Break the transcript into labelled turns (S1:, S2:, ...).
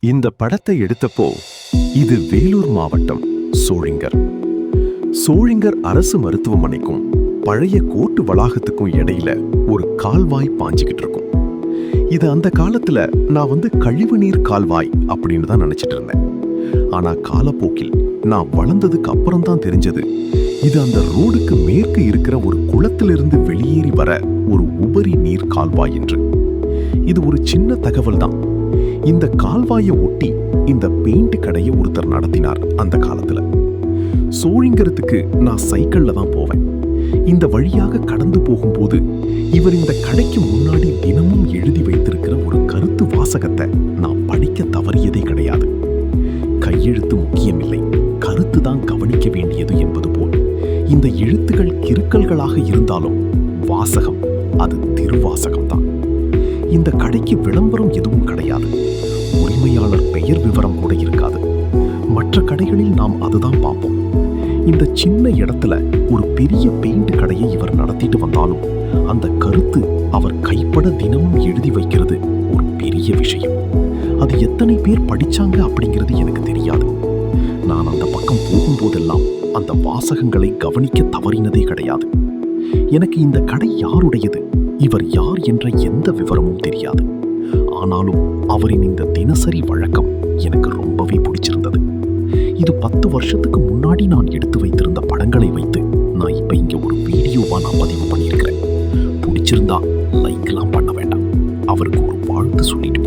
S1: இந்த படத்தை எடுத்தப்போ இது வேலூர் மாவட்டம் சோழிங்கர் அரசு மருத்துவமனைக்கும் பழைய கோர்ட்டு வளாகத்துக்கும் இடையில ஒரு கால்வாய் பாஞ்சுக்கிட்டு இருக்கும். இது அந்த காலத்துல நான் கழிவுநீர் கால்வாய் அப்படின்னு தான் நினைச்சிட்டு இருந்தேன். ஆனா காலப்போக்கில் நான் வளர்ந்ததுக்கு அப்புறம் தான் தெரிஞ்சது இது அந்த ரோடுக்கு மேற்கு இருக்கிற ஒரு குளத்திலிருந்து வெளியேறி வர ஒரு உபரி நீர் கால்வாய் என்று. இது ஒரு சின்ன தகவல் தான். இந்த கால்வாயை ஒட்டி இந்த பெயிண்ட் கடையை ஒருத்தர் நடத்தினார் அந்த காலத்துல. சோழிங்கரத்துக்கு நான் சைக்கிள்ல தான் போவேன். இந்த வழியாக கடந்து போகும்போது இவர் இந்த கடைக்கு முன்னாடி தினமும் எழுதி வைத்திருக்கிற ஒரு கருத்து வாசகத்தை நான் படிக்க தவறியதே கிடையாது. கையெழுத்து முக்கியமில்லை, கருத்து தான் கவனிக்க வேண்டியது என்பது போல் இந்த எழுத்துகள் கிறுக்கல்களாக இருந்தாலும் வாசகம் அது திருவாசகம் தான். இந்த கடைக்கு விளம்பரம் எதுவும் கிடையாது. உரிமையாளர் பெயர் விவரம் கூட இருக்காது. மற்ற கடைகளில் நாம் அதுதான் பார்ப்போம். இந்த சின்ன இடத்துல ஒரு பெரிய பெயிண்ட் கடையை இவர் நடத்திட்டு வந்தாலும் அந்த கருத்து அவர் கைப்பட தினமும் எழுதி வைக்கிறது ஒரு பெரிய விஷயம். அது எத்தனை பேர் படிச்சாங்க அப்படிங்கிறது எனக்கு தெரியாது. நான் அந்த பக்கம் போகும்போதெல்லாம் அந்த வாசகங்களை கவனிக்க தவறினதே கிடையாது. எனக்கு இந்த கடை யாருடையது, இவர் யார் என்ற எந்த விவரமும் தெரியாது. ஆனாலும் அவரின் இந்த தினசரி வழக்கம் எனக்கு ரொம்பவே பிடிச்சிருந்தது. இது 10 வருஷத்துக்கு முன்னாடி நான் எடுத்து வைத்திருந்த படங்களை வைத்து நான் இப்ப இங்க ஒரு வீடியோவா நான் பதிவு பண்ணியிருக்கிறேன். பிடிச்சிருந்தா லைக்லாம் பண்ண வேண்டாம், அவருக்கு ஒரு வாழ்த்து சொல்லிட்டு